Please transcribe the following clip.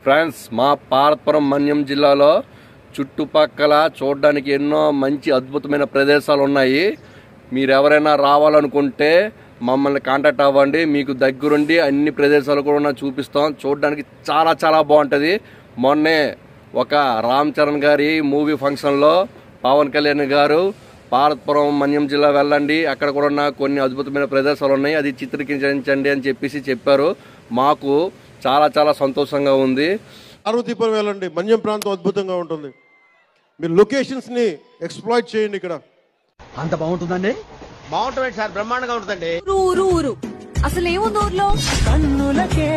Friends, మా పార్వతీపురం మన్యం జిల్లాలో చుట్టుపక్కల చూడడానికి ఎన్నో మంచి అద్భుతమైన ప్రదేశాలు ఉన్నాయి. మీరు ఎవరైనా రావాలనుకుంటే మమ్మల్ని కాంటాక్ట్ అవ్వండి. మీకు దగ్గరుండి అన్ని ప్రదేశాలు కూడా చూపిస్తాం. చూడడానికి చాలా చాలా బాగుంటుంది. మొన్నే ఒక రామ్ చరణ్ గారి మూవీ ఫంక్షన్లో పవన్ కళ్యాణ్ గారు పార్వతీపురం మన్యం జిల్లా వెళ్ళండి, అక్కడ కూడా కొన్ని అద్భుతమైన ప్రదేశాలు ఉన్నాయి, అది చిత్రీకరించండి అని చెప్పారు. మాకు చాలా చాలా సంతోషంగా ఉంది. పార్వతీపురం వెళ్ళండి, మన్యం ప్రాంతం అద్భుతంగా ఉంటుంది. మీరు లొకేషన్స్ ని ఎక్స్‌ప్లాయిట్ చేయండి. ఇక్కడ అంత బాగుంటుందండి. బాగుంటుంది సార్, బ్రహ్మాండంగా ఉంటుందండి. ఊరు అసలు ఏముంది ఊర్లో? కన్నులకే